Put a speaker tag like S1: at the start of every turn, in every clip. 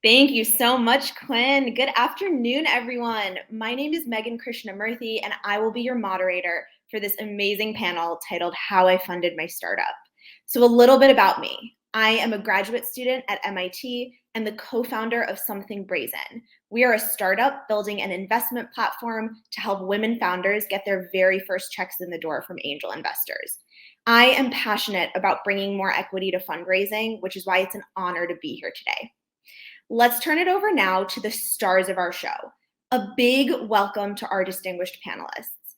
S1: Thank you so much, Quinn. Good afternoon, everyone. My name is Krishnamurthy, and I will be your moderator for this amazing panel titled How I Funded My Startup. So a little bit about me. I am a graduate student at MIT and the co-founder of Something Brazen. We are a startup building an investment platform to help women founders get their very first checks in the door from angel investors. I am passionate about bringing more equity to fundraising, which is why it's an honor to be here today. Let's turn it over now to the stars of our show. A big welcome to our distinguished panelists.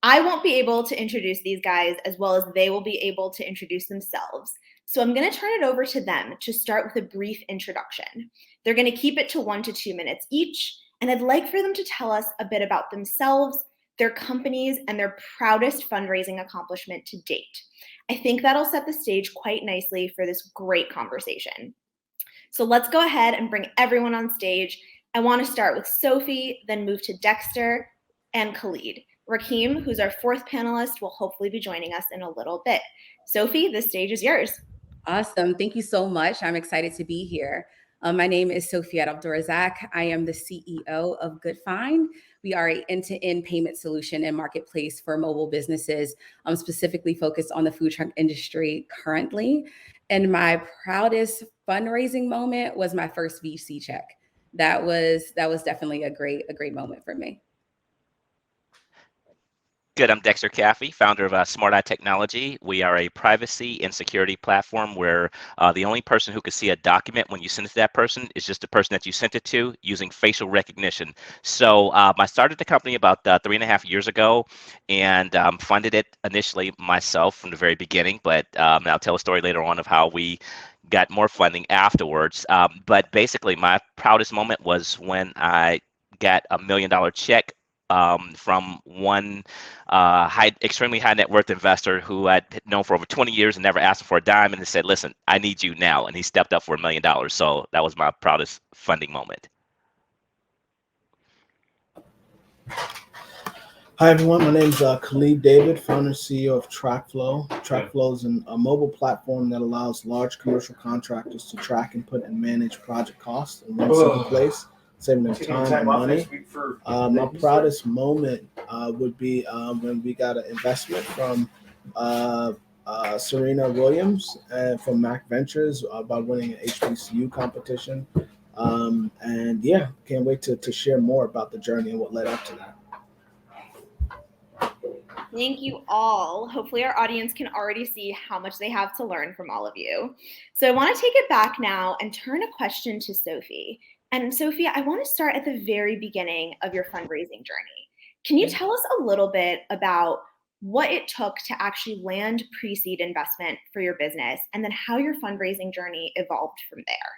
S1: I won't be able to introduce these guys as well as they will be able to introduce themselves. So I'm going to turn it over to them to start with a brief introduction. They're going to keep it to 1 to 2 minutes each, and I'd like for them to tell us a bit about themselves, their companies, and their proudest fundraising accomplishment to date. I think that'll set the stage quite nicely for this great conversation. So let's go ahead and bring everyone on stage. I want to start with Sophie, then move to Dexter and Khalid. Rahkeem, who's our fourth panelist, will hopefully be joining us in a little bit. Sophie, the stage is yours.
S2: Awesome. Thank you so much. I'm excited to be here. My name is Sofiat Abdulrazaaq. I am the CEO of Goodfynd. We are an end-to-end payment solution and marketplace for mobile businesses. I'm specifically focused on the food truck industry currently. And my proudest fundraising moment was my first VC check. That was definitely a great moment for me.
S3: Good. I'm Dexter Caffey, founder of Smart Eye Technology. We are a privacy and security platform where the only person who can see a document when you send it to that person is just the person that you sent it to using facial recognition. So I started the company about 3.5 years ago and funded it initially myself from the very beginning, but I'll tell a story later on of how we got more funding afterwards. But basically, my proudest moment was when I got $1 million check from one extremely high net worth investor who I'd known for over 20 years and never asked him for a dime, and he said, "Listen, I need you now," and he stepped up for $1 million. So that was my proudest funding moment.
S4: Hi everyone, my name is Khalid David, founder and CEO of TracFlo. TracFlo is a mobile platform that allows large commercial contractors to track, input, and manage project costs in one single place, saving them time and money. My proudest moment would be when we got an investment from Serena Williams from Mac Ventures by winning an HBCU competition. And yeah, can't wait to share more about the journey and what led up to that.
S1: Thank you all. Hopefully our audience can already see how much they have to learn from all of you. So I want to take it back now and turn a question to Sophie. And Sophia, I want to start at the very beginning of your fundraising journey. Can you tell us a little bit about what it took to actually land pre-seed investment for your business and then how your fundraising journey evolved from there?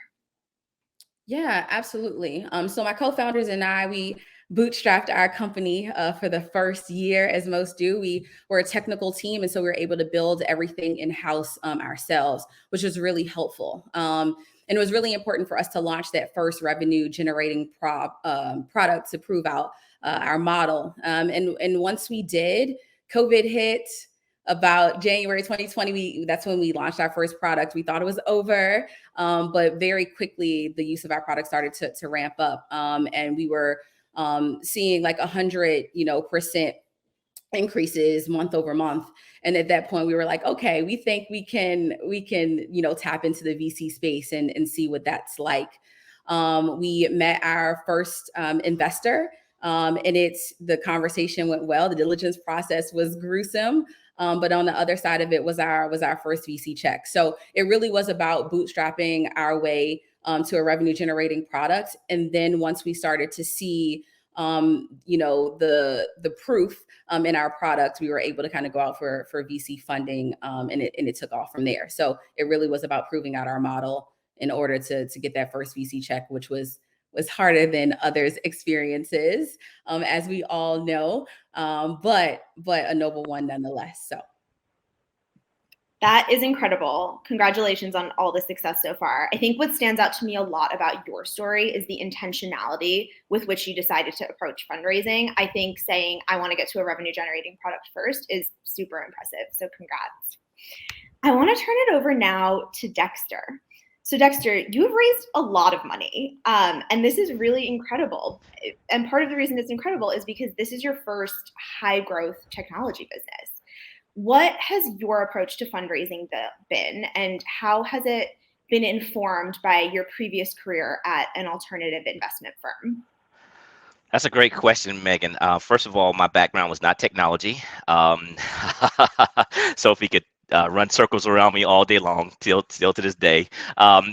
S2: Yeah, absolutely. So my co-founders and I, we bootstrapped our company for the first year, as most do. We were a technical team, and so we were able to build everything in-house ourselves, which was really helpful. And it was really important for us to launch that first revenue-generating product to prove out our model. And once we did, COVID hit. About January 2020, that's when we launched our first product. We thought it was over, but very quickly the use of our product started to ramp up, and we were seeing like 100% increases month over month. And at that point, we were like, okay, we think we can tap into the VC space and see what that's like. We met our first investor, and the conversation went well. The diligence process was gruesome. But on the other side of it was our first VC check. So it really was about bootstrapping our way to a revenue generating product. And then once we started to see, the proof in our product, we were able to kind of go out for VC funding, and it took off from there. So it really was about proving out our model in order to get that first VC check, which was harder than others' experiences, as we all know, but a noble one nonetheless. So
S1: that is incredible. Congratulations on all the success so far. I think what stands out to me a lot about your story is the intentionality with which you decided to approach fundraising. I think saying, I want to get to a revenue generating product first is super impressive. So congrats. I want to turn it over now to Dexter. So Dexter, you have raised a lot of money, and this is really incredible. And part of the reason it's incredible is because this is your first high growth technology business. What has your approach to fundraising been, and how has it been informed by your previous career at an alternative investment firm?
S3: That's a great question, Megan. First of all, my background was not technology. So if you could run circles around me all day long, still to this day.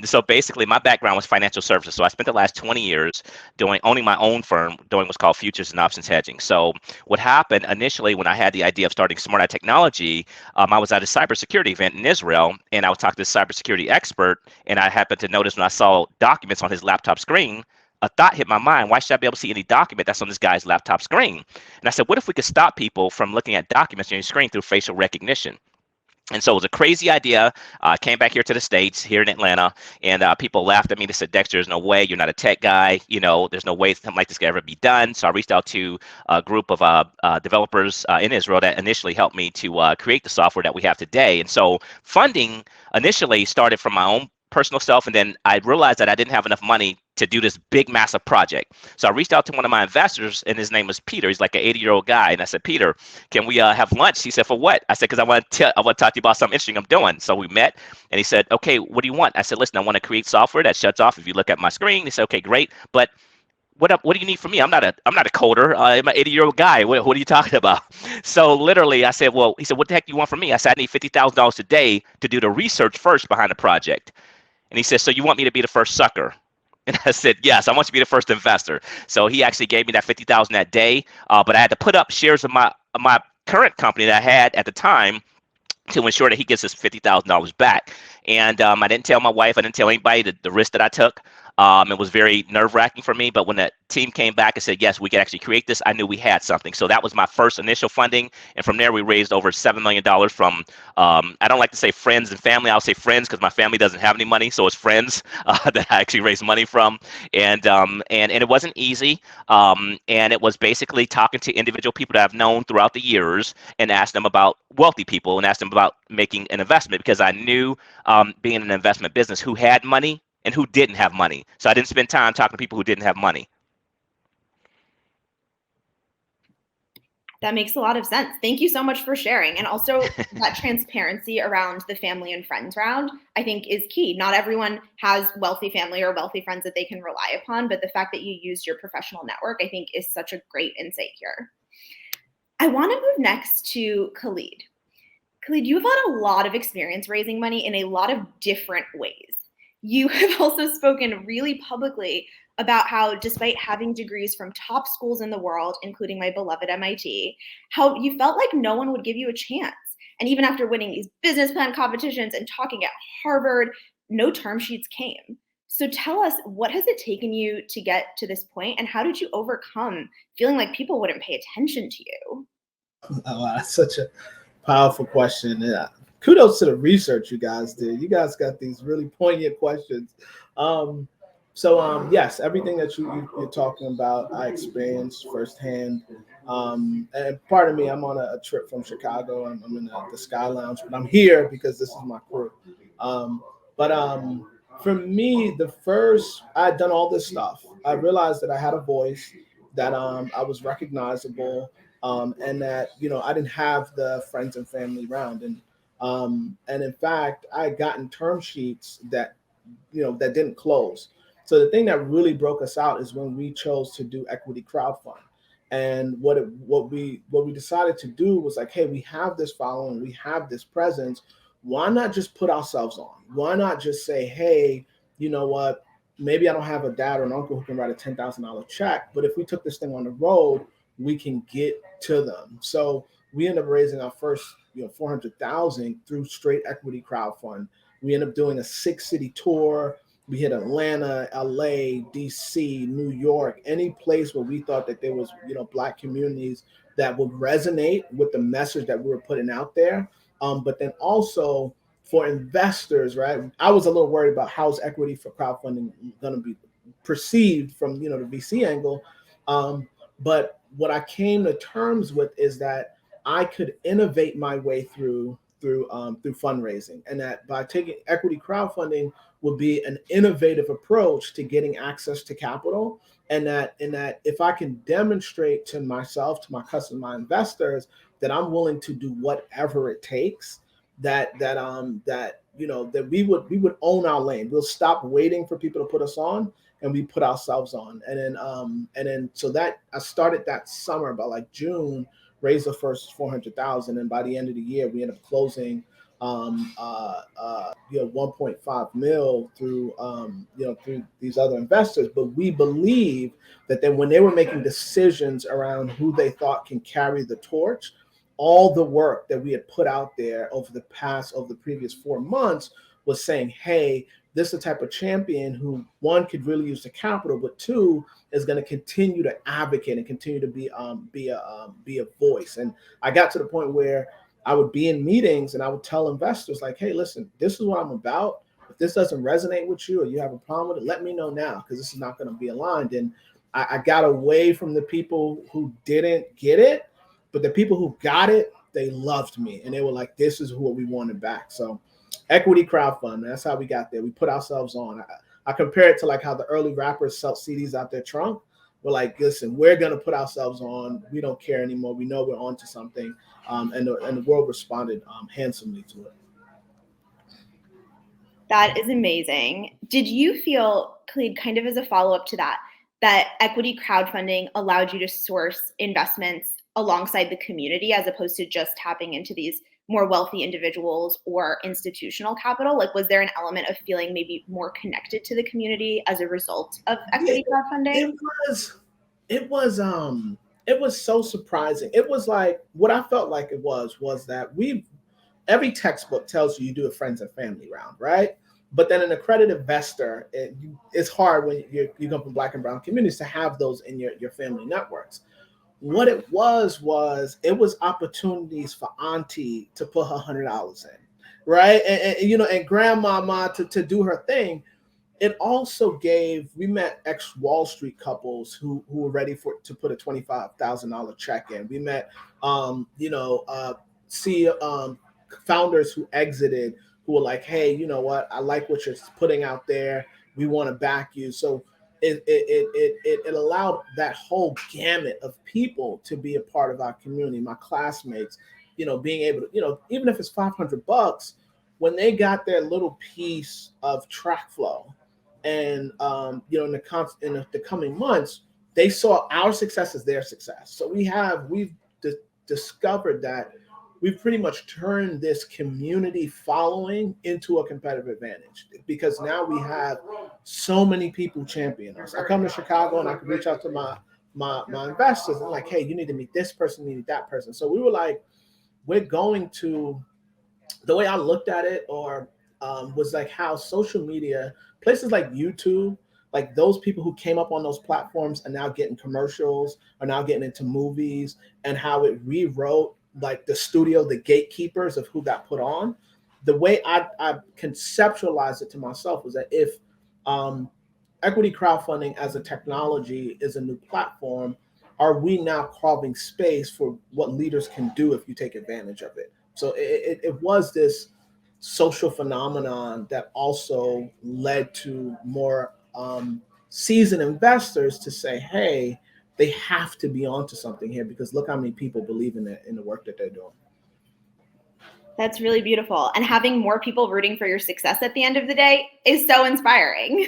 S3: So basically, my background was financial services. So I spent the last 20 years owning my own firm, doing what's called futures and options hedging. So what happened initially when I had the idea of starting Smart Eye Technology, I was at a cybersecurity event in Israel, and I was talking to this cybersecurity expert, and I happened to notice when I saw documents on his laptop screen, a thought hit my mind. Why should I be able to see any document that's on this guy's laptop screen? And I said, what if we could stop people from looking at documents on your screen through facial recognition? And so it was a crazy idea. I came back here to the States, here in Atlanta, and people laughed at me. They said, Dexter, there's no way. You're not a tech guy. There's no way something like this could ever be done. So I reached out to a group of developers in Israel that initially helped me to create the software that we have today. And so funding initially started from my own personal self, and then I realized that I didn't have enough money to do this big, massive project. So I reached out to one of my investors, and his name was Peter. He's like an 80-year-old guy, and I said, Peter, can we have lunch? He said, for what? I said, because I want to talk to you about something interesting I'm doing. So we met, and he said, okay, what do you want? I said, listen, I want to create software that shuts off if you look at my screen. He said, okay, great, but what do you need from me? I'm not a coder. I'm an 80-year-old guy. What are you talking about? So literally, I said, well, he said, what the heck do you want from me? I said, I need $50,000 today to do the research first behind the project. And he said, so you want me to be the first sucker? And I said, yes, I want you to be the first investor. So he actually gave me that $50,000 that day, but I had to put up shares of my current company that I had at the time to ensure that he gets his $50,000 back. And I didn't tell my wife, I didn't tell anybody the risk that I took. It was very nerve-wracking for me, but when the team came back and said, yes, we can actually create this, I knew we had something. So that was my first initial funding. And from there, we raised over $7 million from, I don't like to say friends and family. I'll say friends because my family doesn't have any money. So it's friends that I actually raised money from. And it wasn't easy. And it was basically talking to individual people that I've known throughout the years and asked them about wealthy people and asked them about making an investment, because I knew being in an investment business who had money and who didn't have money. So I didn't spend time talking to people who didn't have money.
S1: That makes a lot of sense. Thank you so much for sharing. And also that transparency around the family and friends round, I think, is key. Not everyone has wealthy family or wealthy friends that they can rely upon, but the fact that you used your professional network, I think, is such a great insight here. I want to move next to Khalid. Khalid, you've had a lot of experience raising money in a lot of different ways. You have also spoken really publicly about how, despite having degrees from top schools in the world, including my beloved MIT, how you felt like no one would give you a chance. And even after winning these business plan competitions and talking at Harvard, no term sheets came. So tell us, what has it taken you to get to this point, and how did you overcome feeling like people wouldn't pay attention to you?
S4: Oh, that's such a powerful question. Yeah. Kudos to the research you guys did. You guys got these really poignant questions. Yes, everything that you're talking about, I experienced firsthand. And pardon me, I'm on a trip from Chicago. I'm in the Sky Lounge, but I'm here because this is my crew. For me, I had done all this stuff. I realized that I had a voice, that I was recognizable, and that I didn't have the friends and family around. And in fact, I had gotten term sheets that didn't close. So the thing that really broke us out is when we chose to do equity crowdfund. And what we decided to do was like, hey, we have this following, we have this presence. Why not just put ourselves on? Why not just say, hey, you know what? Maybe I don't have a dad or an uncle who can write a $10,000 check, but if we took this thing on the road, we can get to them. So we ended up raising our first, $400,000 through straight equity crowdfund. We ended up doing a 6-city tour. We hit Atlanta, LA, DC, New York, any place where we thought that there was, Black communities that would resonate with the message that we were putting out there. But then also for investors, right? I was a little worried about how's equity for crowdfunding going to be perceived from, the VC angle. But what I came to terms with is that I could innovate my way through fundraising, and that by taking equity crowdfunding would be an innovative approach to getting access to capital. And that if I can demonstrate to myself, to my customers, my investors, that I'm willing to do whatever it takes, that we would own our lane. We'll stop waiting for people to put us on, and we put ourselves on. And then so that I started that summer, by like June, raised the first 400,000, and by the end of the year, we ended up closing 1.5 mil through through these other investors. But we believe that then when they were making decisions around who they thought can carry the torch, all the work that we had put out there over the previous 4 months was saying, hey, this is the type of champion who, one, could really use the capital, but two, is going to continue to advocate and continue to be a voice. And I got to the point where I would be in meetings and I would tell investors like, hey, listen, this is what I'm about. If this doesn't resonate with you or you have a problem with it, let me know now, because this is not going to be aligned. And I got away from the people who didn't get it, but the people who got it, they loved me. And they were like, this is what we wanted back. So equity crowdfund, that's how we got there. We put ourselves on. I compare it to like how the early rappers sell CDs out their trunk. We're like, listen, we're going to put ourselves on. We don't care anymore. We know we're onto something. And the world responded handsomely to it.
S1: That is amazing. Did you feel, Khalid, kind of as a follow-up to that equity crowdfunding allowed you to source investments alongside the community as opposed to just tapping into these more wealthy individuals or institutional capital? Like, was there an element of feeling maybe more connected to the community as a result of equity crowdfunding?
S4: It was so surprising. It was like, what I felt like it was that every textbook tells you do a friends and family round, right? But then an accredited investor, it's hard when you come from Black and brown communities to have those in your family networks. What it was opportunities for auntie to put her $100 in, right? And grandmama to do her thing. It also we met ex-Wall Street couples who were ready to put a $25,000 check in. We met, founders who exited who were like, hey, you know what? I like what you're putting out there. We want to back you. So it allowed that whole gamut of people to be a part of our community. My classmates, being able to, even if it's $500, when they got their little piece of TracFlo, and in the coming months, they saw our success as their success. So we've discovered that we've pretty much turned this community following into a competitive advantage, because now we have so many people champion us. I come to Chicago and I can reach out to my investors and like, hey, you need to meet this person, you need that person. So we were like, we're going to, the way I looked at it was like how social media, places like YouTube, like those people who came up on those platforms are now getting commercials, are now getting into movies, and how it rewrote like the studio, the gatekeepers of who got put on. The way I conceptualized it to myself was that if equity crowdfunding as a technology is a new platform, are we now carving space for what leaders can do if you take advantage of it? So it was this social phenomenon that also led to more seasoned investors to say, hey, they have to be onto something here, because look how many people believe in the work that they're doing.
S1: That's really beautiful. And having more people rooting for your success at the end of the day is so inspiring.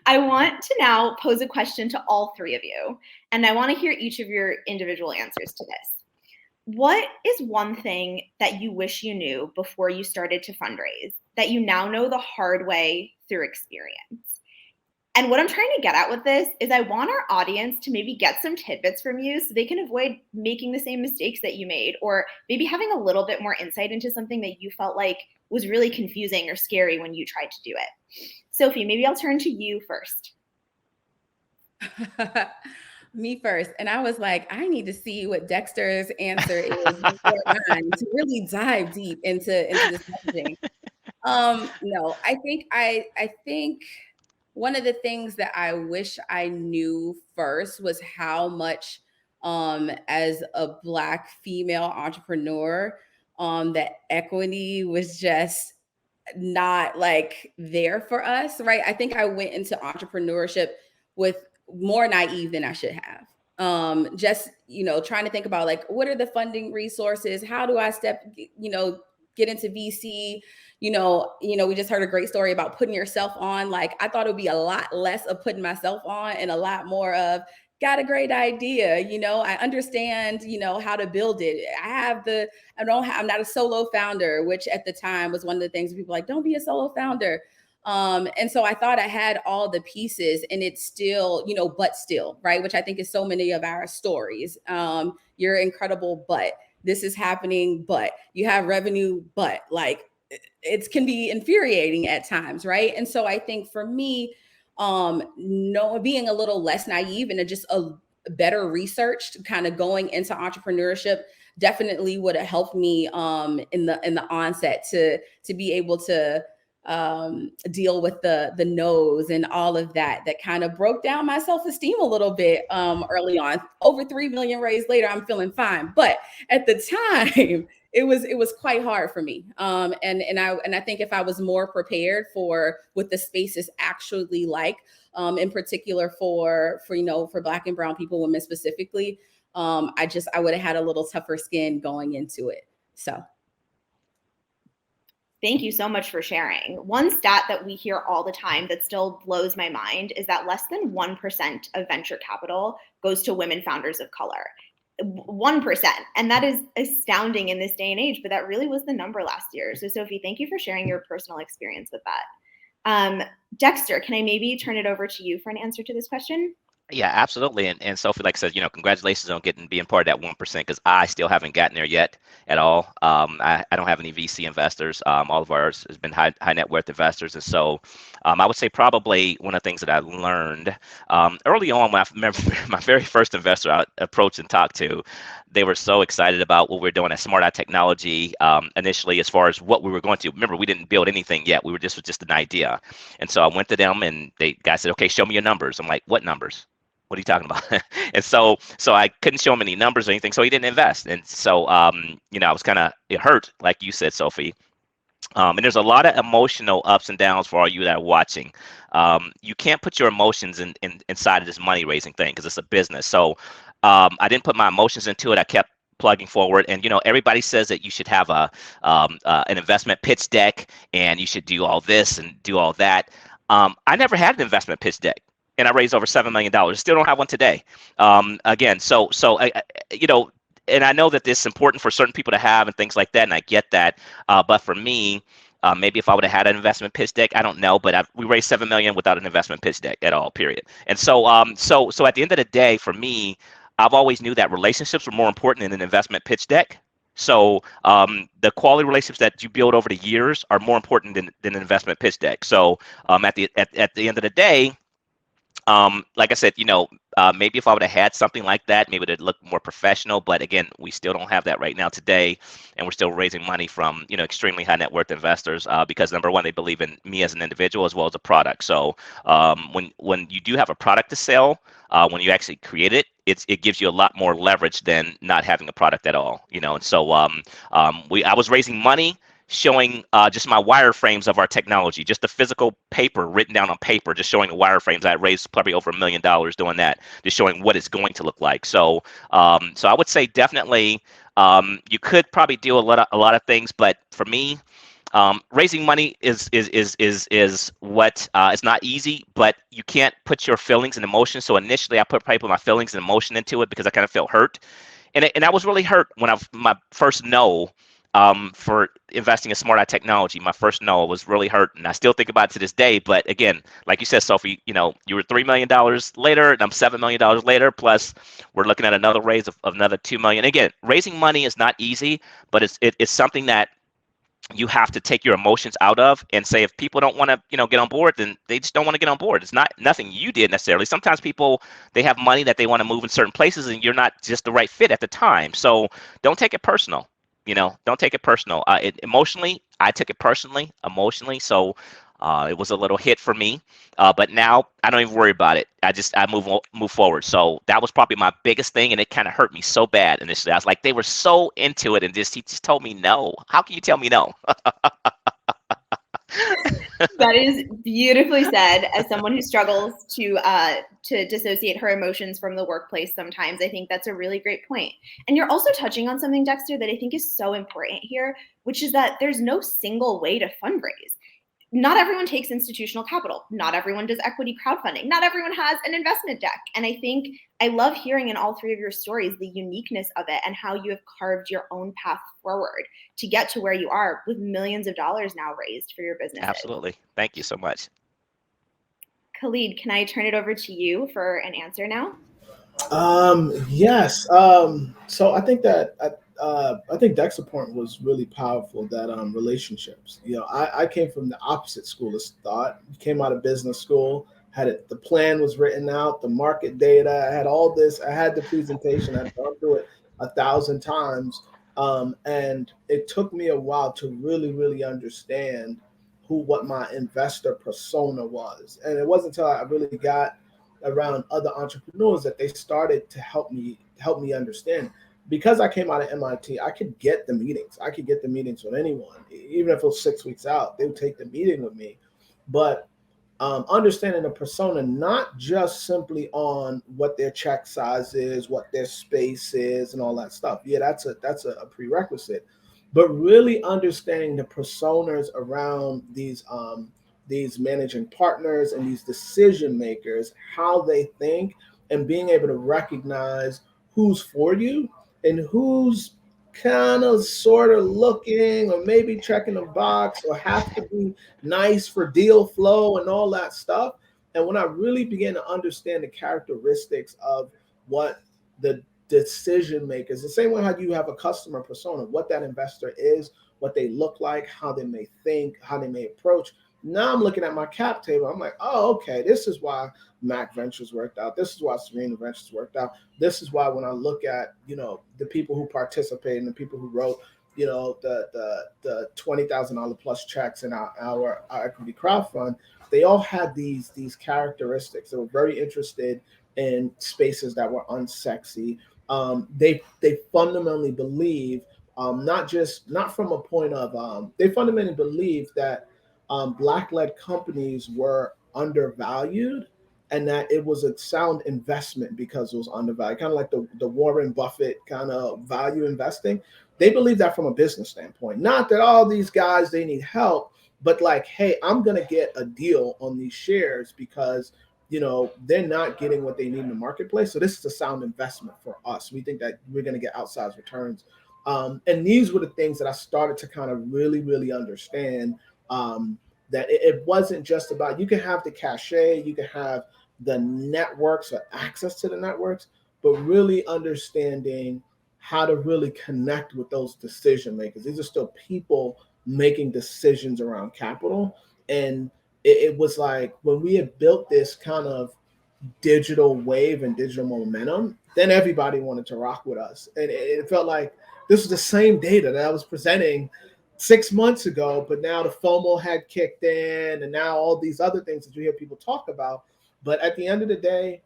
S1: I want to now pose a question to all three of you, and I want to hear each of your individual answers to this. What is one thing that you wish you knew before you started to fundraise that you now know the hard way through experience? And what I'm trying to get at with this is I want our audience to maybe get some tidbits from you so they can avoid making the same mistakes that you made, or maybe having a little bit more insight into something that you felt like was really confusing or scary when you tried to do it. Sophie, maybe I'll turn to you first.
S2: Me first. And I was like, I need to see what Dexter's answer is before mine to really dive deep into this messaging. No, I think one of the things that I wish I knew first was how much, as a Black female entrepreneur, that equity was just not like there for us, right? I think I went into entrepreneurship with more naive than I should have. Just, trying to think about like, what are the funding resources? How do I get into VC? We just heard a great story about putting yourself on. Like, I thought it would be a lot less of putting myself on and a lot more of, got a great idea. I understand, how to build it. I'm not a solo founder, which at the time was one of the things people like, don't be a solo founder. And so I thought I had all the pieces, and it's still, but still, right? Which I think is so many of our stories. You're incredible, but this is happening, but you have revenue, but like it can be infuriating at times, right? And so I think for me, being a little less naive and just a better research kind of going into entrepreneurship definitely would have helped me in the onset to be able to deal with the no's and all of that kind of broke down my self-esteem a little bit early on. Over 3 million raised later, I'm feeling fine. But at the time, it was quite hard for me. And I think if I was more prepared for what the space is actually like, in particular for Black and brown people, women specifically, I would have had a little tougher skin going into it. So.
S1: Thank you so much for sharing. One stat that we hear all the time that still blows my mind is that less than 1% of venture capital goes to women founders of color. 1%. And that is astounding in this day and age, but that really was the number last year. So Sophie, thank you for sharing your personal experience with that. Dexter, can I maybe turn it over to you for an answer to this question?
S3: Yeah, absolutely. And Sophie, like I said, congratulations on being part of that 1%, because I still haven't gotten there yet at all. I don't have any VC investors. All of ours has been high net worth investors. And so I would say probably one of the things that I learned early on, when I remember my very first investor I approached and talked to, they were so excited about what we were doing at Smart Eye Technology initially, as far as what we were going to. Remember, we didn't build anything yet. It was just an idea. And so I went to them, and guy said, okay, show me your numbers. I'm like, what numbers? What are you talking about? And so I couldn't show him any numbers or anything, so he didn't invest. And so, I was it hurt, like you said, Sophie. And there's a lot of emotional ups and downs for all you that are watching. You can't put your emotions inside of this money raising thing, because it's a business. So I didn't put my emotions into it. I kept plugging forward, and everybody says that you should have an investment pitch deck, and you should do all this and do all that. I never had an investment pitch deck, and I raised over $7 million. Still don't have one today. Again, so and I know that this is important for certain people to have and things like that, and I get that. But for me, maybe if I would have had an investment pitch deck, I don't know, but we raised $7 million without an investment pitch deck at all, period. And so at the end of the day, for me, I've always knew that relationships were more important than an investment pitch deck. So the quality relationships that you build over the years are more important than an investment pitch deck. So at the end of the day, like I said, maybe if I would have had something like that, maybe it would look more professional. But again, we still don't have that right now today, and we're still raising money from extremely high net worth investors because number one, they believe in me as an individual as well as a product. So when you do have a product to sell, when you actually create it, it gives you a lot more leverage than not having a product at all. And so I was raising money, showing just my wireframes of our technology, just the physical paper written down on paper, just showing the wireframes. I raised probably over $1 million doing that, just showing what it's going to look like. So I would say definitely you could probably do a lot of things, but for me, raising money is what it's not easy, but you can't put your feelings and emotions. So initially I put my feelings and emotion into it because I kind of felt hurt, and I was really hurt when my first no. For investing in Smart Eye Technology, my first no was really hurt, and I still think about it to this day. But again, like you said, Sophie, you were $3 million later, and I'm $7 million later. Plus, we're looking at another raise of another $2 million. Again, raising money is not easy, but it's something that you have to take your emotions out of and say, if people don't want to, get on board, then they just don't want to get on board. It's nothing you did necessarily. Sometimes people, they have money that they want to move in certain places, and you're not just the right fit at the time. So don't take it personal. Don't take it personal. Emotionally, I took it personally, so it was a little hit for me. But now I don't even worry about it. I move forward. So that was probably my biggest thing, and it kind of hurt me so bad initially. I was like, they were so into it, and he just told me no. How can you tell me no?
S1: That is beautifully said. As someone who struggles to dissociate her emotions from the workplace sometimes, I think that's a really great point. And you're also touching on something, Dexter, that I think is so important here, which is that there's no single way to fundraise. Not everyone takes institutional capital. Not everyone does equity crowdfunding. Not everyone has an investment deck. And I think I love hearing in all three of your stories the uniqueness of it and how you have carved your own path forward to get to where you are with millions of dollars now raised for your business.
S3: Absolutely. Thank you so much.
S1: Khalid, can I turn it over to you for an answer now?
S4: Yes. So I think that I think Dexter's point was really powerful. That relationships. I came from the opposite school of thought. Came out of business school. Had it. The plan was written out. The market data. I had all this. I had the presentation. I'd gone through it 1,000 times. And it took me a while to really understand what my investor persona was. And it wasn't until I really got around other entrepreneurs that they started to help me understand. Because I came out of MIT, I could get the meetings. I could get the meetings with anyone, even if it was 6 weeks out. They would take the meeting with me. But understanding the persona, not just simply on what their check size is, what their space is, and all that stuff. Yeah, that's a prerequisite. But really understanding the personas around these managing partners and these decision makers, how they think, and being able to recognize who's for you and who's kind of sort of looking or maybe checking a box or have to be nice for deal flow and all that stuff. And when I really began to understand the characteristics of what the decision makers, the same way how you have a customer persona, what that investor is, what they look like, how they may think, how they may approach. Now I'm looking at my cap table. I'm like, oh, okay, this is why Mac Ventures worked out. This is why Serena Ventures worked out. This is why when I look at, the people who participated and the people who wrote, the $20,000 plus checks in our equity crowdfund, they all had these characteristics. They were very interested in spaces that were unsexy. They fundamentally believe, not from a point of, they fundamentally believe that Black-led companies were undervalued and that it was a sound investment because it was undervalued, kind of like the Warren Buffett kind of value investing. They believe that from a business standpoint, not that all these guys, they need help, but like, hey, I'm going to get a deal on these shares because, they're not getting what they need in the marketplace. So this is a sound investment for us. We think that we're going to get outsized returns. And these were the things that I started to kind of really understand, that it wasn't just about, you can have the cachet, you can have the networks or access to the networks, but really understanding how to really connect with those decision makers. These are still people making decisions around capital. And it was like when we had built this kind of digital wave and digital momentum, then everybody wanted to rock with us. And it felt like this was the same data that I was presenting 6 months ago, but now the FOMO had kicked in and now all these other things that you hear people talk about. But at the end of the day,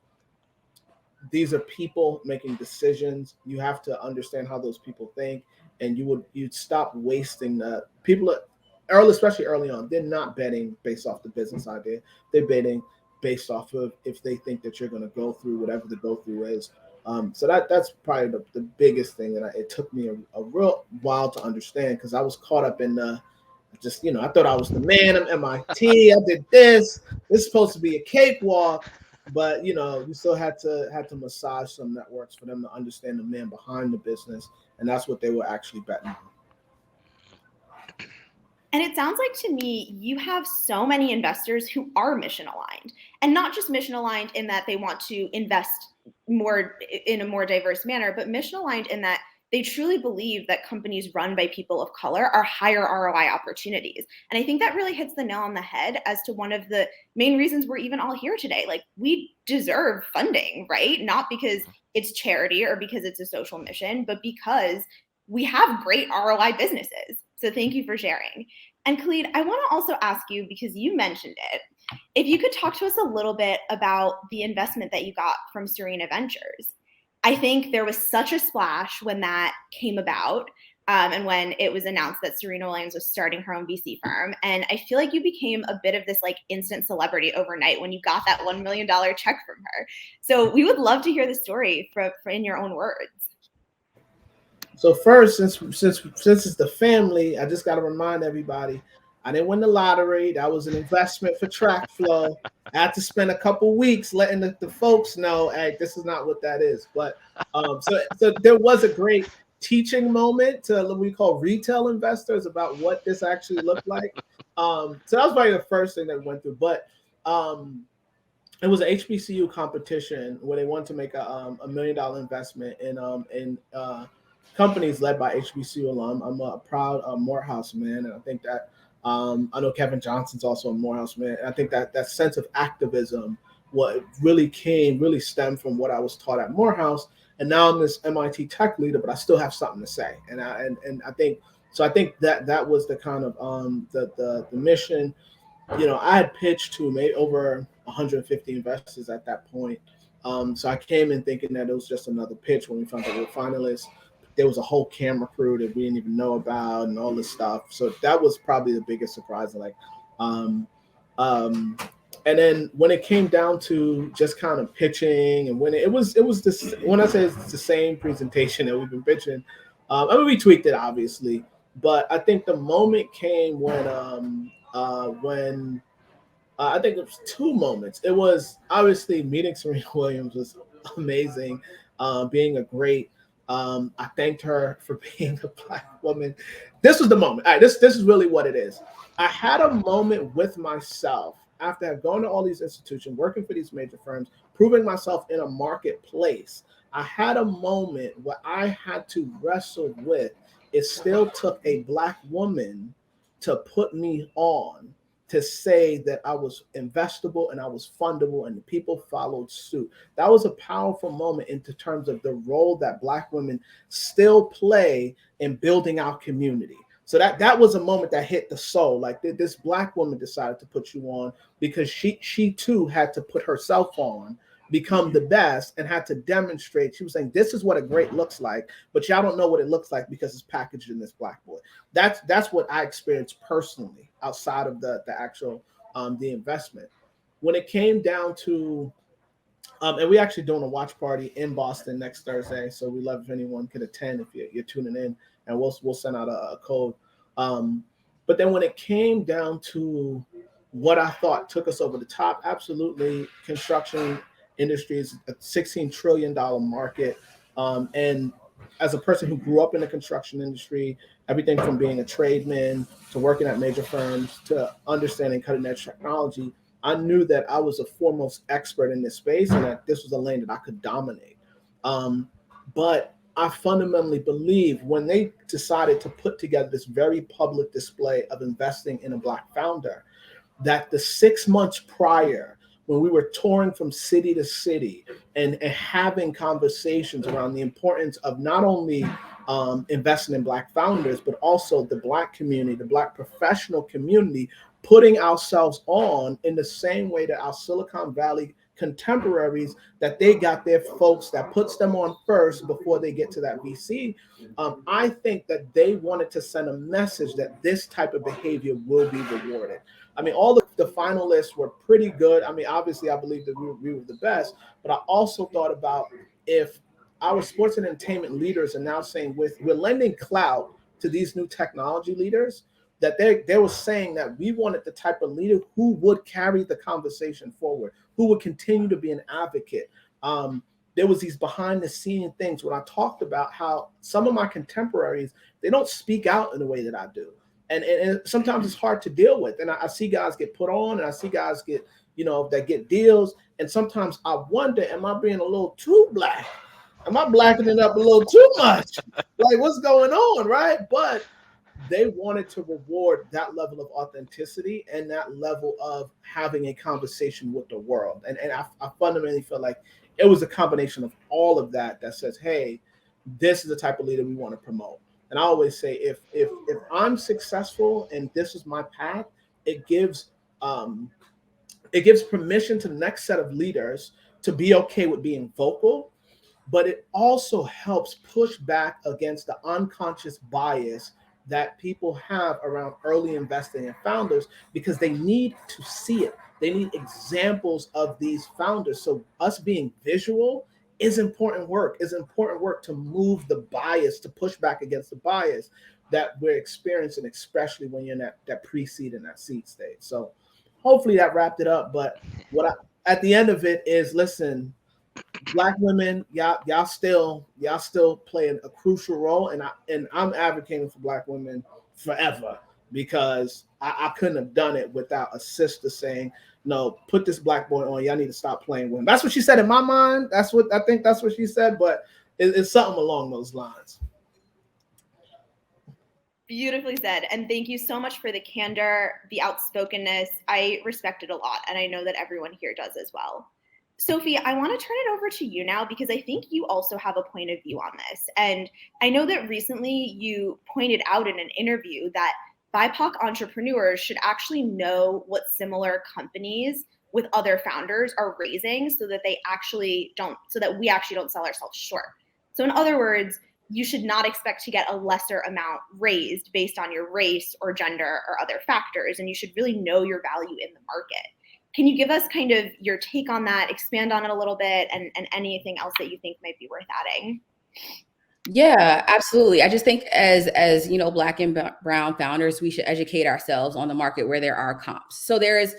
S4: these are people making decisions. You have to understand how those people think, and you'd stop wasting the people especially early on. They're not betting based off the business idea. They're betting based off of if they think that you're going to go through whatever the go through is. So that's probably the biggest thing that it took me a real while to understand, because I was caught up in I thought I was the man. I'm MIT. I did this. This is supposed to be a cakewalk, but you still had to massage some networks for them to understand the man behind the business, and that's what they were actually betting on.
S1: And it sounds like to me, you have so many investors who are mission aligned, and not just mission aligned in that they want to invest more in a more diverse manner, but mission aligned in that they truly believe that companies run by people of color are higher ROI opportunities. And I think that really hits the nail on the head as to one of the main reasons we're even all here today. Like, we deserve funding, right? Not because it's charity or because it's a social mission, but because we have great ROI businesses. So thank you for sharing. And Khalid, I want to also ask you, because you mentioned it, if you could talk to us a little bit about the investment that you got from Serena Ventures. I think there was such a splash when that came about. and when it was announced that Serena Williams was starting her own VC firm. And I feel like you became a bit of this like instant celebrity overnight when you got that $1 million check from her. So we would love to hear the story for in your own words.
S4: So first, since it's the family, I just got to remind everybody, I didn't win the lottery. That was an investment for TracFlo. I had to spend a couple weeks letting the folks know, hey, this is not what that is. But so there was a great teaching moment to what we call retail investors about what this actually looked like. So that was probably the first thing that we went through. But it was an HBCU competition where they wanted to make a $1 million investment in companies led by HBCU alum. I'm a proud Morehouse man, and I think that I know Kevin Johnson's also a Morehouse man. And I think that sense of activism, what really stemmed from what I was taught at Morehouse. And now I'm this MIT tech leader, but I still have something to say. And I think so. I think that was the kind of the mission. You know, I had pitched to maybe over 150 investors at that point. So I came in thinking that it was just another pitch. When we found out we were finalists, there was a whole camera crew that we didn't even know about and all this stuff. So that was probably the biggest surprise. And then when it came down to just kind of pitching, and when it was this, when I say it's the same presentation that we've been pitching, I mean, we tweaked it obviously, but I think the moment came when I think it was two moments. It was obviously meeting Serena Williams was amazing, being a great. I thanked her for being a Black woman. This was the moment. All right, this is really what it is. I had a moment with myself after I've gone to all these institutions, working for these major firms, proving myself in a marketplace. I had a moment where I had to wrestle with, it still took a Black woman to put me on, to say that I was investable and I was fundable, and the people followed suit. That was a powerful moment in terms of the role that Black women still play in building our community. So that was a moment that hit the soul. Like this Black woman decided to put you on because she too had to put herself on, become the best, and had to demonstrate. She was saying, this is what a great looks like, but y'all don't know what it looks like because it's packaged in this Black boy. That's what I experienced personally outside of the actual the investment. When it came down to and we actually doing a watch party in Boston next Thursday, so we love if anyone could attend if you're tuning in, and we'll send out a code. But then when it came down to what I thought took us over the top, absolutely, construction industry is a $16 trillion market. And as a person who grew up in the construction industry, everything from being a tradesman to working at major firms to understanding cutting edge technology, I knew that I was a foremost expert in this space and that this was a lane that I could dominate. But I fundamentally believe when they decided to put together this very public display of investing in a Black founder, that the 6 months prior, when we were touring from city to city and having conversations around the importance of not only investing in Black founders, but also the Black community, the Black professional community, putting ourselves on in the same way that our Silicon Valley contemporaries, that they got their folks that puts them on first before they get to that VC. I think that they wanted to send a message that this type of behavior will be rewarded. I mean, all the finalists were pretty good. I mean, obviously, I believe that we were the best, but I also thought about if our sports and entertainment leaders are now saying we're lending clout to these new technology leaders, that they were saying that we wanted the type of leader who would carry the conversation forward, who would continue to be an advocate. There was these behind the scene things when I talked about how some of my contemporaries, they don't speak out in the way that I do. And sometimes it's hard to deal with. And I see guys get put on, and I see guys get, that get deals. And sometimes I wonder, am I being a little too Black? Am I blacking it up a little too much? Like, what's going on, right? But they wanted to reward that level of authenticity and that level of having a conversation with the world. And I fundamentally feel like it was a combination of all of that says, hey, this is the type of leader we want to promote. And I always say, if I'm successful and this is my path, it gives permission to the next set of leaders to be okay with being vocal, but it also helps push back against the unconscious bias that people have around early investing in founders, because they need to see it. They need examples of these founders. So us being visual is important work, to move the bias, to push back against the bias that we're experiencing, especially when you're in that pre-seed and that seed stage. So hopefully that wrapped it up. But at the end of it is, listen, Black women, y'all still playing a crucial role, and I'm advocating for Black women forever, because I couldn't have done it without a sister saying, no, put this Black boy on. Y'all need to stop playing women. That's what she said in my mind. That's what she said, but it's something along those lines.
S1: Beautifully said. And thank you so much for the candor, the outspokenness. I respect it a lot. And I know that everyone here does as well. Sophie, I want to turn it over to you now, because I think you also have a point of view on this. And I know that recently you pointed out in an interview that BIPOC entrepreneurs should actually know what similar companies with other founders are raising, so that we actually don't sell ourselves short. So in other words, you should not expect to get a lesser amount raised based on your race or gender or other factors, and you should really know your value in the market. Can you give us kind of your take on that, expand on it a little bit, and anything else that you think might be worth adding?
S2: Yeah, absolutely. I just think as Black and brown founders, we should educate ourselves on the market where there are comps. So there's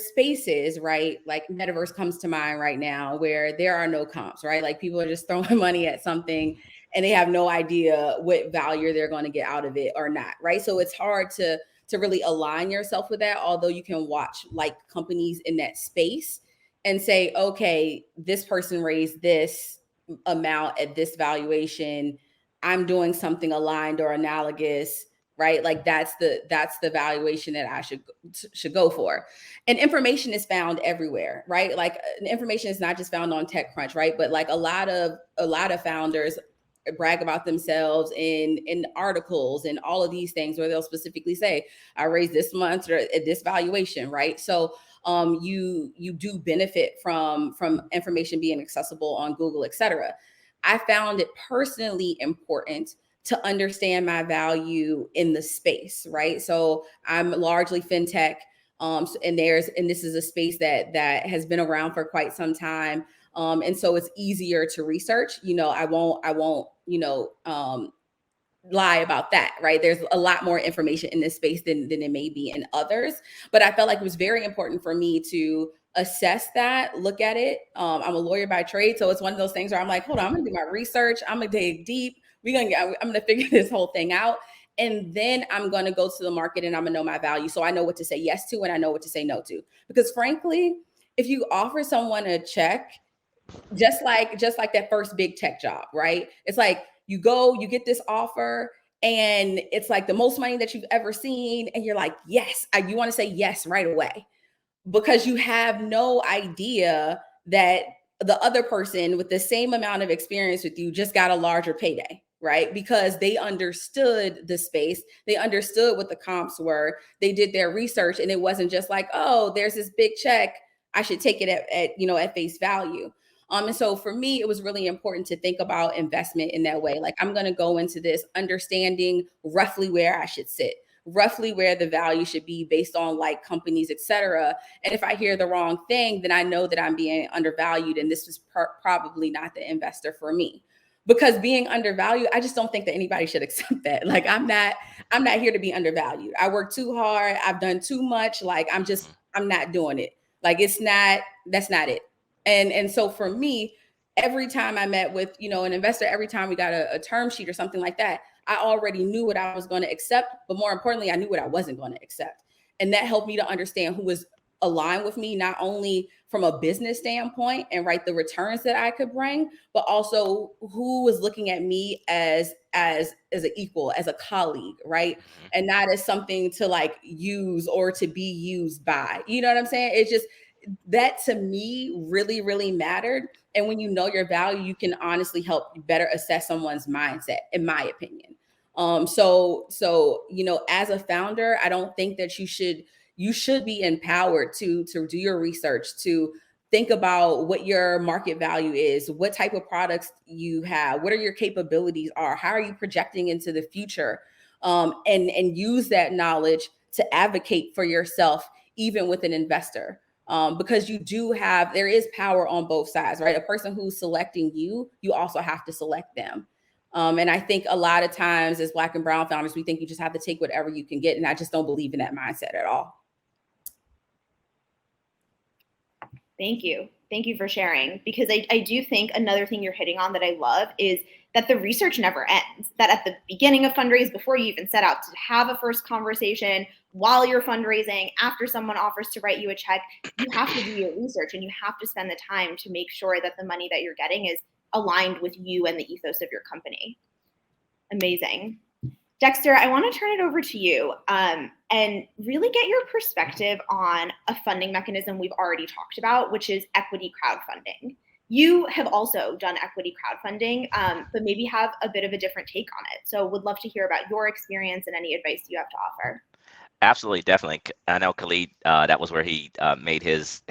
S2: spaces, right? Like metaverse comes to mind right now, where there are no comps, right? Like people are just throwing money at something and they have no idea what value they're going to get out of it or not, right? So it's hard to really align yourself with that, although you can watch like companies in that space and say, okay, this person raised this amount at this valuation, I'm doing something aligned or analogous, right? Like that's the valuation that I should go for. And information is found everywhere, right? Like information is not just found on TechCrunch, right? But like a lot of founders brag about themselves in articles and all of these things, where they'll specifically say, I raised this month or at this valuation, right? So you do benefit from information being accessible on Google, et cetera. I found it personally important to understand my value in the space, right? So I'm largely fintech, and this is a space that has been around for quite some time, and so it's easier to research. I won't lie about that, right? There's a lot more information in this space than it may be in others. But I felt like it was very important for me to assess that, look at it. I'm a lawyer by trade. So it's one of those things where I'm like, hold on, I'm gonna do my research. I'm gonna dig deep. I'm gonna figure this whole thing out. And then I'm gonna go to the market and I'm gonna know my value. So I know what to say yes to and I know what to say no to. Because frankly, if you offer someone a check, just like that first big tech job, right? It's like, you get this offer and it's like the most money that you've ever seen. And you're like, yes, you want to say yes right away, because you have no idea that the other person with the same amount of experience with you just got a larger payday, right? Because they understood the space. They understood what the comps were. They did their research, and it wasn't just like, oh, there's this big check, I should take it at face value. And so for me, it was really important to think about investment in that way. Like, I'm going to go into this understanding roughly where I should sit, roughly where the value should be based on like companies, et cetera. And if I hear the wrong thing, then I know that I'm being undervalued, and this was probably not the investor for me. Because being undervalued, I just don't think that anybody should accept that. Like, I'm not here to be undervalued. I work too hard. I've done too much. Like, I'm not doing it. Like, that's not it. And so for me, every time I met with, an investor, every time we got a term sheet or something like that, I already knew what I was going to accept, but more importantly, I knew what I wasn't going to accept. And that helped me to understand who was aligned with me, not only from a business standpoint and the returns that I could bring, but also who was looking at me as an equal, as a colleague, right? And not as something to like use or to be used by. You know what I'm saying? It's just, that to me really, really mattered. And when you know your value, you can honestly help better assess someone's mindset, in my opinion. So as a founder, I don't think that you should be empowered to do your research, to think about what your market value is, what type of products you have, what are your capabilities are, how are you projecting into the future, and use that knowledge to advocate for yourself, even with an investor. Because there is power on both sides, right? A person who's selecting you, you also have to select them. And I think a lot of times as Black and brown founders, we think you just have to take whatever you can get. And I just don't believe in that mindset at all.
S1: Thank you. Thank you for sharing, because I do think another thing you're hitting on that I love is that the research never ends, that at the beginning of fundraise, before you even set out to have a first conversation, while you're fundraising, after someone offers to write you a check, you have to do your research and you have to spend the time to make sure that the money that you're getting is aligned with you and the ethos of your company. Amazing. Dexter, I want to turn it over to you and really get your perspective on a funding mechanism we've already talked about, which is equity crowdfunding. You have also done equity crowdfunding, but maybe have a bit of a different take on it. So would love to hear about your experience and any advice you have to offer.
S3: Absolutely, definitely. I know Khalid, that was where he made his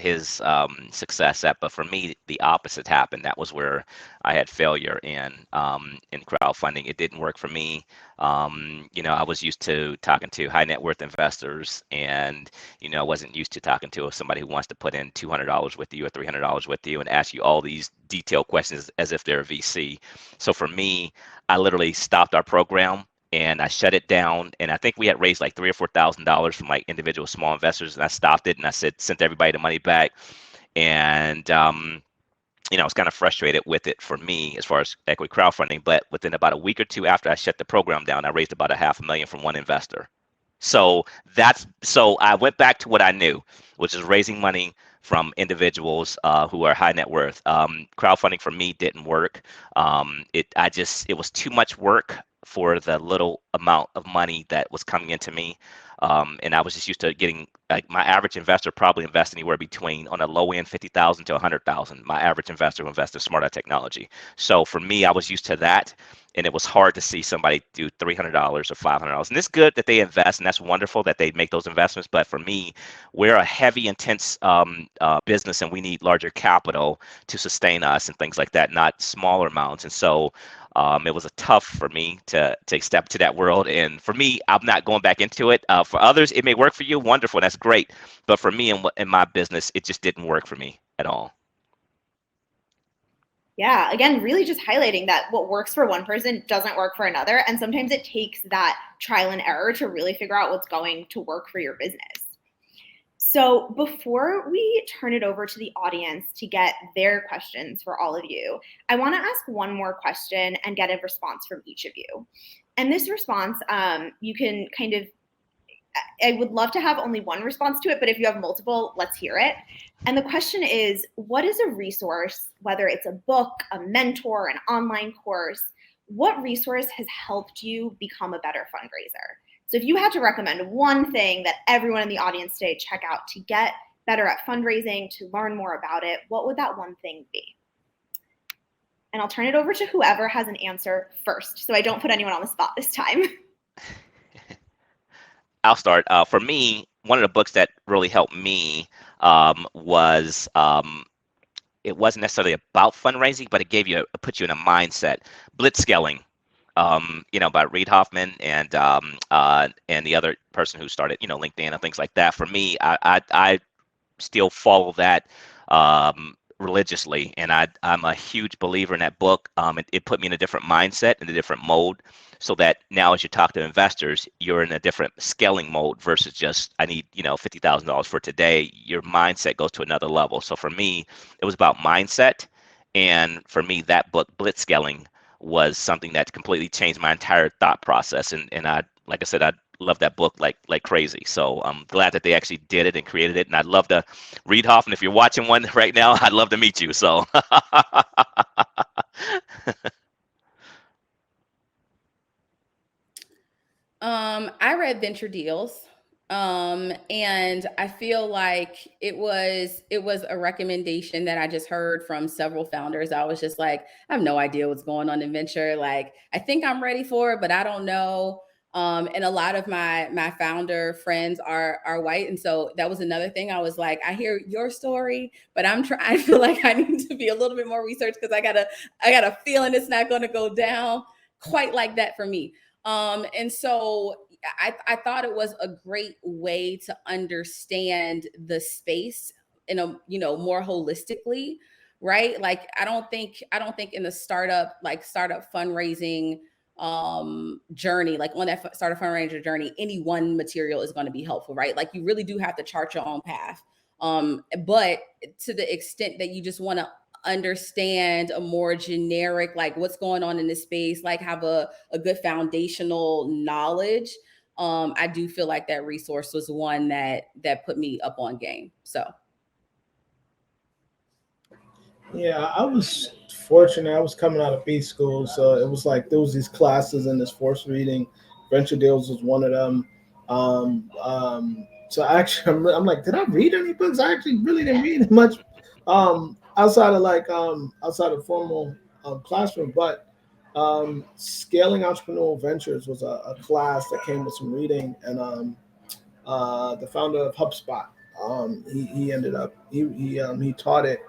S3: success at. But for me, the opposite happened. That was where I had failure in crowdfunding. It didn't work for me. I was used to talking to high net worth investors, and I wasn't used to talking to somebody who wants to put in $200 with you or $300 with you and ask you all these detailed questions as if they're a VC. So for me, I literally stopped our program and I shut it down. And I think we had raised like $3,000 or $4,000 from like individual small investors, and I stopped it and I sent everybody the money back. And I was kind of frustrated with it for me as far as equity crowdfunding. But within about a week or two after I shut the program down, I raised about $500,000 from one investor. So I went back to what I knew, which is raising money from individuals who are high net worth. Crowdfunding for me didn't work. It was too much work for the little amount of money that was coming into me. And I was just used to getting, like, my average investor probably invests anywhere between, on a low end, 50,000 to 100,000. My average investor who invests in smarter technology. So for me, I was used to that. And it was hard to see somebody do $300 or $500. And it's good that they invest, and that's wonderful that they make those investments. But for me, we're a heavy, intense business, and we need larger capital to sustain us and things like that, not smaller amounts. And so it was tough for me to step to that world. And for me, I'm not going back into it. For others, it may work for you. Wonderful. That's great. But for me, in my business, it just didn't work for me at all.
S1: Yeah, again, really just highlighting that what works for one person doesn't work for another. And sometimes it takes that trial and error to really figure out what's going to work for your business. So before we turn it over to the audience to get their questions for all of you, I want to ask one more question and get a response from each of you. And this response, you can kind of, I would love to have only one response to it, but if you have multiple, let's hear it. And the question is, what is a resource, whether it's a book, a mentor, an online course, what resource has helped you become a better fundraiser? So if you had to recommend one thing that everyone in the audience today check out to get better at fundraising, to learn more about it, what would that one thing be? And I'll turn it over to whoever has an answer first, so I don't put anyone on the spot this time.
S3: I'll start. For me, one of the books that really helped me was, it wasn't necessarily about fundraising, but it put you in a mindset. Blitzscaling, by Reid Hoffman and the other person who started, LinkedIn and things like that. For me, I still follow that religiously, and I'm a huge believer in that book. It put me in a different mindset, in a different mode, so that now as you talk to investors, you're in a different scaling mode versus just, I need, $50,000 for today. Your mindset goes to another level. So for me, it was about mindset. And for me, that book, Blitzscaling, was something that completely changed my entire thought process. And I, like I said, I love that book like crazy. So I'm glad that they actually did it and created it. And I'd love to read Hoffman. If you're watching one right now, I'd love to meet you. So
S2: I read Venture Deals, and I feel like it was a recommendation that I just heard from several founders. I was just like, I have no idea what's going on in venture. Like, I think I'm ready for it, but I don't know. And a lot of my founder friends are white. And so that was another thing. I was like, I hear your story, but I feel like I need to be a little bit more research because I got a feeling it's not going to go down quite like that for me. And so I thought it was a great way to understand the space in a, more holistically, right? Like, I don't think in the startup fundraising journey, like on that startup fundraiser journey, any one material is going to be helpful, right? Like, you really do have to chart your own path. But to the extent that you just want to understand a more generic, like what's going on in this space, like have a good foundational knowledge, I do feel like that resource was one that put me up on game. So
S4: yeah, I was fortunate. I was coming out of B school, so it was like there was these classes in this forced reading. Venture deals was one of them. So actually, I'm like, did I read any books? I actually really didn't read much outside of formal classroom. But scaling entrepreneurial ventures was a class that came with some reading, and the founder of HubSpot, he ended up he taught it.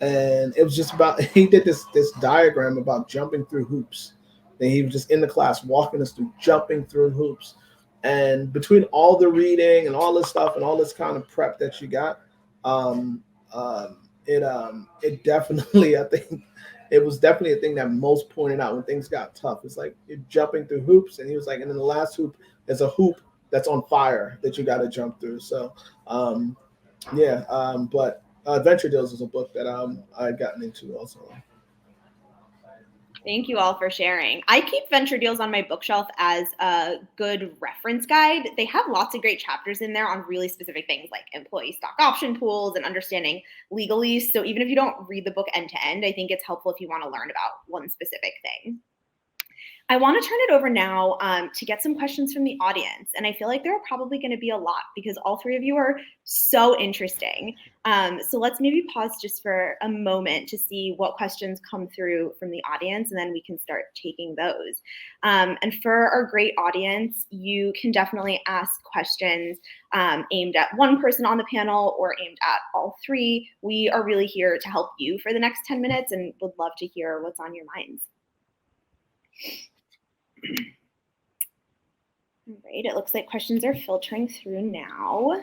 S4: And it was just about, he did this diagram about jumping through hoops. And he was just in the class walking us through jumping through hoops. And between all the reading and all this stuff and all this kind of prep that you got, it definitely, I think it was definitely a thing that most pointed out when things got tough. It's like you're jumping through hoops, and he was like, and then the last hoop is a hoop that's on fire that you got to jump through. So but Venture Deals is a book that I had gotten into also.
S1: Thank you all for sharing. I keep Venture Deals on my bookshelf as a good reference guide. They have lots of great chapters in there on really specific things like employee stock option pools and understanding legalese. So even if you don't read the book end to end, I think it's helpful if you want to learn about one specific thing. I want to turn it over now to get some questions from the audience. And I feel like there are probably going to be a lot because all three of you are so interesting. So let's maybe pause just for a moment to see what questions come through from the audience, and then we can start taking those. And for our great audience, you can definitely ask questions aimed at one person on the panel or aimed at all three. We are really here to help you for the next 10 minutes and would love to hear what's on your minds. All right, it looks like questions are filtering through now.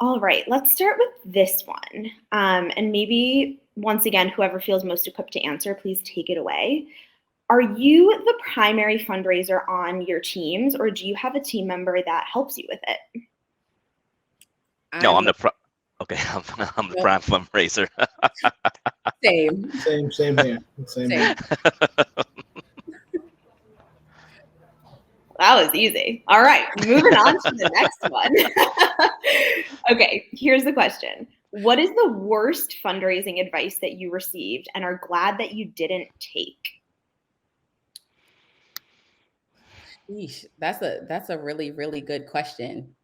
S1: All right, let's start with this one. And maybe, once again, whoever feels most equipped to answer, please take it away. Are you the primary fundraiser on your teams, or do you have a team member that helps you with it?
S3: No, I'm the prime fundraiser.
S2: Same
S4: here. Same here.
S1: That was easy. All right, moving on to the next one. Okay, here's the question. What is the worst fundraising advice that you received and are glad that you didn't take?
S2: Yeesh, that's a really, really good question.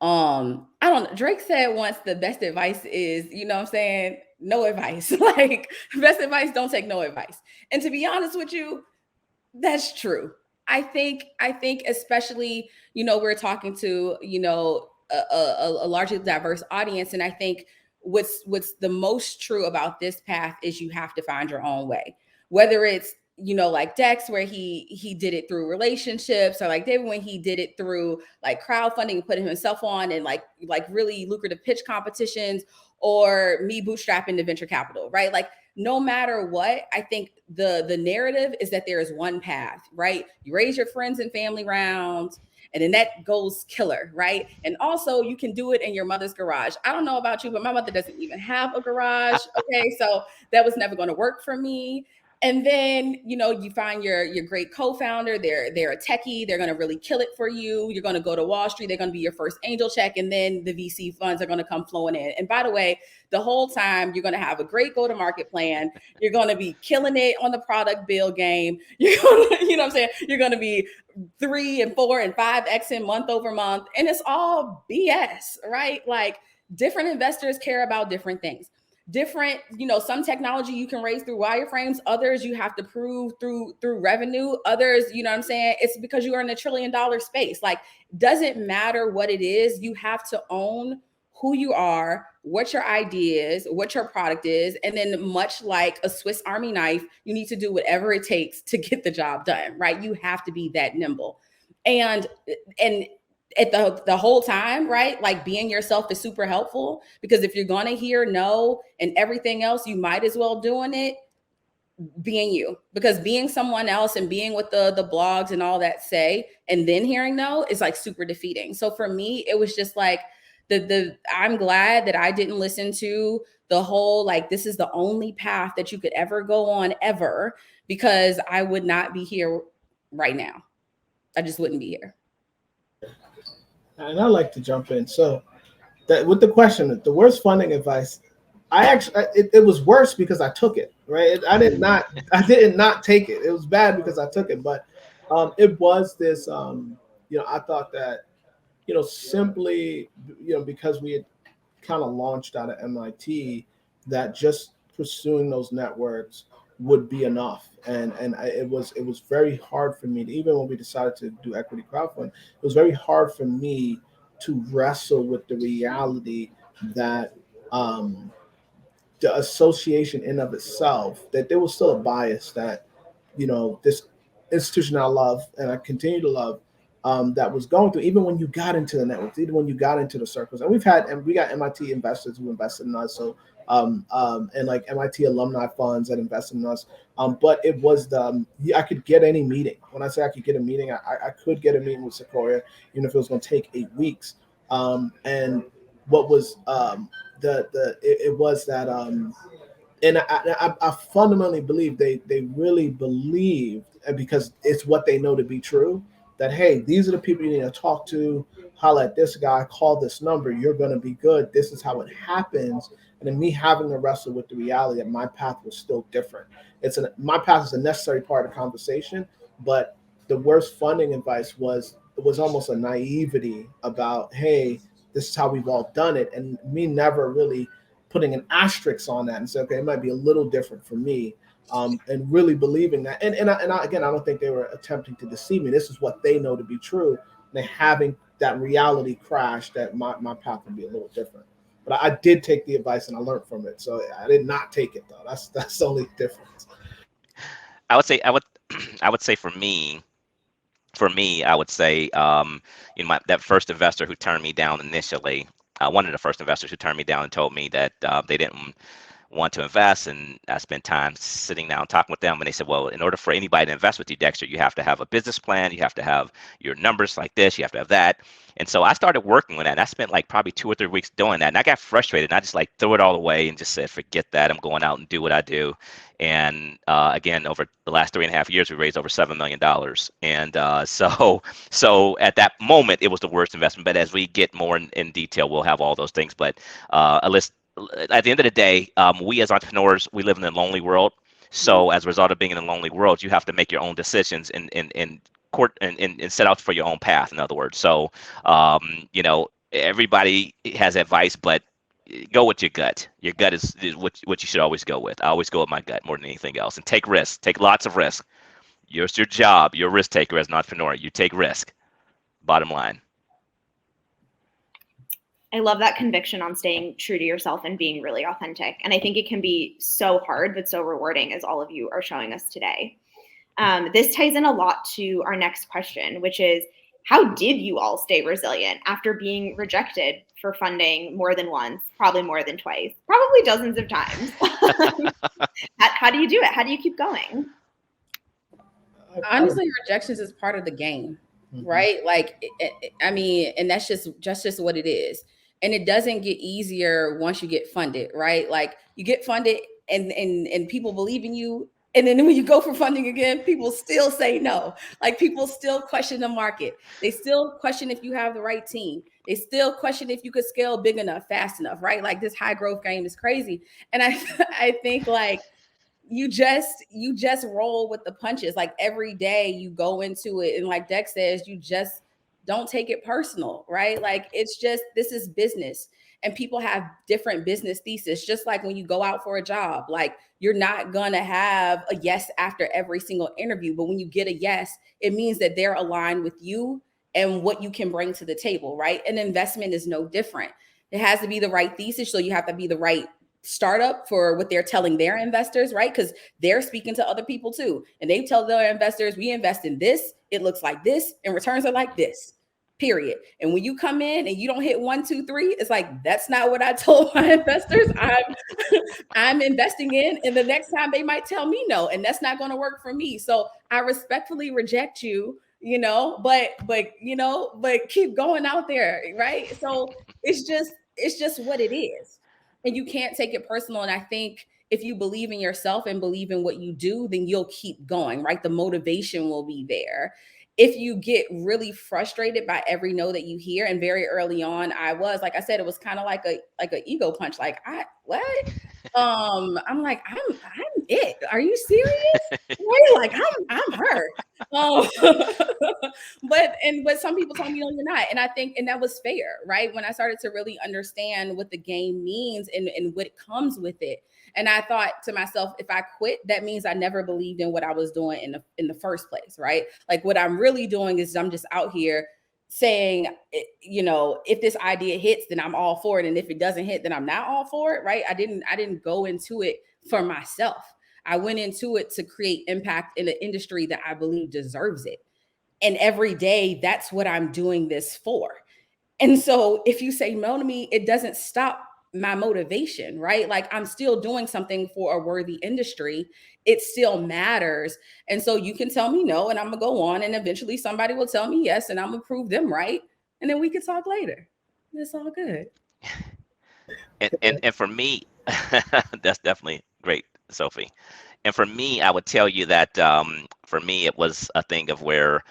S2: I don't know. Drake said once the best advice is, you know what I'm saying? No advice. Like, best advice, don't take no advice. And to be honest with you, that's true. I think especially, we're talking to, a largely diverse audience. And I think what's the most true about this path is you have to find your own way, whether it's, like Dex, where he did it through relationships, or like David, when he did it through like crowdfunding, putting himself on and like really lucrative pitch competitions, or me bootstrapping the venture capital, right? Like, no matter what, I think the narrative is that there is one path, right? You raise your friends and family round, and then that goes killer, right? And also you can do it in your mother's garage. I don't know about you, but my mother doesn't even have a garage. Okay, so that was never going to work for me. And then, you find your great co-founder, they're a techie, they're going to really kill it for you. You're going to go to Wall Street, they're going to be your first angel check, and then the VC funds are going to come flowing in. And by the way, the whole time you're going to have a great go-to-market plan. You're going to be killing it on the product build game. You're going to, you know what I'm saying? You're going to be 3 and 4 and 5Xing month over month. And it's all BS, right? Like, different investors care about different things. different, you know, some technology you can raise through wireframes, others you have to prove through revenue, others, you know what I'm saying? It's because you are in $1 trillion space. Like, doesn't matter what it is, you have to own who you are, what your idea is, what your product is. And then much like a Swiss Army knife, you need to do whatever it takes to get the job done, right? You have to be that nimble. And at the whole time, right? Like, being yourself is super helpful, because if you're going to hear no and everything else, you might as well doing it being you, because being someone else and being what the blogs and all that say, and then hearing no is like super defeating. So for me, it was just like I'm glad that I didn't listen to the whole, like, this is the only path that you could ever go on ever, because I would not be here right now. I just wouldn't be here.
S4: And I like to jump in. So that with the question, the worst funding advice, it was worse because I took it, right? I did not take it. It was bad because I took it. But it was this, I thought that, simply, because we had kind of launched out of MIT, that just pursuing those networks would be enough. And it was very hard for me to, even when we decided to do equity crowdfund, it was very hard for me to wrestle with the reality that the association in of itself, that there was still a bias that, this institution I love and I continue to love, that was going through, even when you got into the networks, even when you got into the circles. And we got MIT investors who invested in us. So and like MIT alumni funds that invested in us. But it was I could get any meeting. When I say I could get a meeting, I could get a meeting with Sequoia, even if it was going to take 8 weeks. And what was it was that, and I fundamentally believe they really believed, because it's what they know to be true, that, hey, these are the people you need to talk to, holler at this guy, call this number, you're going to be good. This is how it happens. And then me having to wrestle with the reality that my path was still different. My path is a necessary part of the conversation, but the worst funding advice was almost a naivety about, hey, this is how we've all done it. And me never really putting an asterisk on that and say, okay, it might be a little different for me. And really believing that. And I don't think they were attempting to deceive me. This is what they know to be true. And having that reality crash, that my path would be a little different. But I did take the advice and I learned from it. So I did not take it, though. That's the only difference.
S3: I would say for me, I would say, that first investor who turned me down initially, one of the first investors who turned me down and told me that they didn't want to invest, and I spent time sitting down talking with them, and they said, well, in order for anybody to invest with you, Dexter, you have to have a business plan, you have to have your numbers like this, you have to have that. And so I started working with that, and I spent like probably 2 or 3 weeks doing that, and I got frustrated, and I just like threw it all away and just said, forget that, I'm going out and do what I do. And again, over the last 3.5 years, we raised over $7 million. And so at that moment, it was the worst investment. But as we get more in detail, we'll have all those things. But at the end of the day, we as entrepreneurs, we live in a lonely world. So as a result of being in a lonely world, you have to make your own decisions and set out for your own path, in other words. So, everybody has advice, but go with your gut. Your gut is what you should always go with. I always go with my gut more than anything else. And take risks. Take lots of risks. It's your job. You're a risk taker as an entrepreneur. You take risk. Bottom line.
S1: I love that conviction on staying true to yourself and being really authentic. And I think it can be so hard, but so rewarding, as all of you are showing us today. This ties in a lot to our next question, which is, how did you all stay resilient after being rejected for funding more than once, probably more than twice, probably dozens of times? How do you do it? How do you keep going?
S2: Honestly, rejections is part of the game, right? Like, I mean, and that's just what it is. And it doesn't get easier once you get funded, right? Like, you get funded and people believe in you. And then when you go for funding again, people still say no. Like, people still question the market. They still question if you have the right team. They still question if you could scale big enough, fast enough, right? Like, this high growth game is crazy. And I think, like, you just roll with the punches. Like, every day you go into it, and like Dex says, you just don't take it personal, right? Like, it's just, this is business. And people have different business thesis, just like when you go out for a job. Like, you're not gonna have a yes after every single interview, but when you get a yes, it means that they're aligned with you and what you can bring to the table, right? An investment is no different. It has to be the right thesis, so you have to be the right startup for what they're telling their investors, right? Because they're speaking to other people too. And they tell their investors, we invest in this, it looks like this, and returns are like this. Period. And when you come in and you don't hit 1, 2, 3, it's like, that's not what I told my investors I'm investing in. And the next time they might tell me no, and that's not going to work for me. So I respectfully reject you, but keep going out there, right? So it's just what it is. And you can't take it personal. And I think if you believe in yourself and believe in what you do, then you'll keep going, right? The motivation will be there. If you get really frustrated by every no that you hear, and very early on, I was, like I said, it was kind of like an ego punch. Like, what? I'm like, I'm it. Are you serious? Right? Like, I'm her. But some people told me, no, you're not. And I think, and that was fair, right? When I started to really understand what the game means and what comes with it. And I thought to myself, if I quit, that means I never believed in what I was doing in the first place, right? Like, what I'm really doing is I'm just out here saying, if this idea hits, then I'm all for it. And if it doesn't hit, then I'm not all for it, right? I didn't go into it for myself. I went into it to create impact in an industry that I believe deserves it. And every day, that's what I'm doing this for. And so if you say no to me, it doesn't stop my motivation, right? Like, I'm still doing something for a worthy industry. It still matters. And so you can tell me no, and I'm gonna go on, and eventually somebody will tell me yes, and I'm gonna prove them right. And then we can talk later. It's all good.
S3: And for me, that's definitely great, Sophie. And for me, I would tell you that for me, it was a thing of where,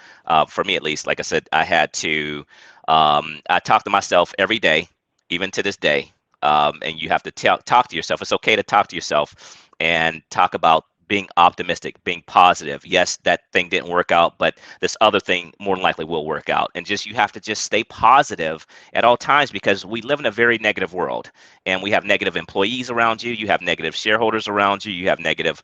S3: for me at least, like I said, I had to, I talk to myself every day, even to this day. And you have to talk to yourself. It's okay to talk to yourself and talk about being optimistic, being positive. Yes, that thing didn't work out, but this other thing more than likely will work out. And you have to just stay positive at all times, because we live in a very negative world, and we have negative employees around you. You have negative shareholders around you. You have negative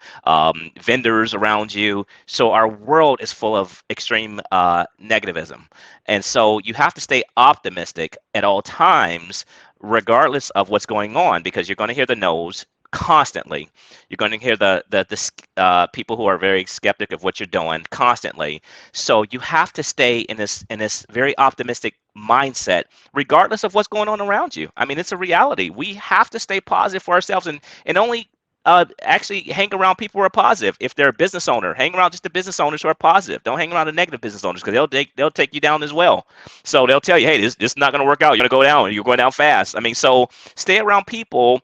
S3: vendors around you. So our world is full of extreme negativism. And so you have to stay optimistic at all times, regardless of what's going on, because you're going to hear the no's constantly. You're going to hear the people who are very skeptic of what you're doing constantly. So you have to stay in this very optimistic mindset, regardless of what's going on around you. I mean, it's a reality. We have to stay positive for ourselves, and only actually hang around people who are positive. If they're a business owner, hang around just the business owners who are positive. Don't hang around the negative business owners, because they'll take you down as well. So they'll tell you, hey, this is not going to work out. You're going to go down. You're going down fast. I mean, so stay around people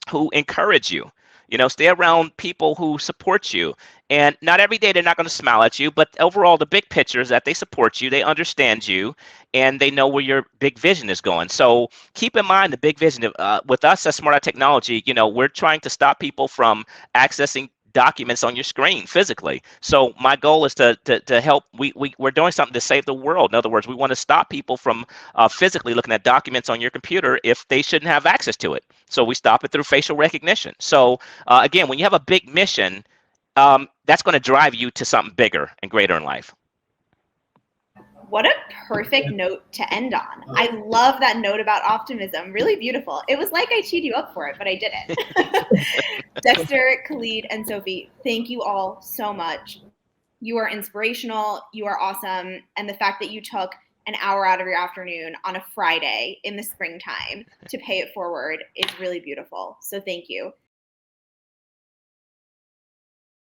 S3: who encourage you. Stay around people who support you. And not every day they're not going to smile at you, but overall, the big picture is that they support you, they understand you, and they know where your big vision is going. So keep in mind the big vision. With us at Smart Eye Technology, we're trying to stop people from accessing documents on your screen physically. So my goal is to help. We're doing something to save the world. In other words, we want to stop people from physically looking at documents on your computer if they shouldn't have access to it. So we stop it through facial recognition. So again, when you have a big mission, that's going to drive you to something bigger and greater in life.
S1: What a perfect note to end on. I love that note about optimism. Really beautiful. It was like I teed you up for it, but I didn't. Dexter, Khalid, and Sophie, thank you all so much. You are inspirational. You are awesome. And the fact that you took an hour out of your afternoon on a Friday in the springtime to pay it forward is really beautiful. So thank you.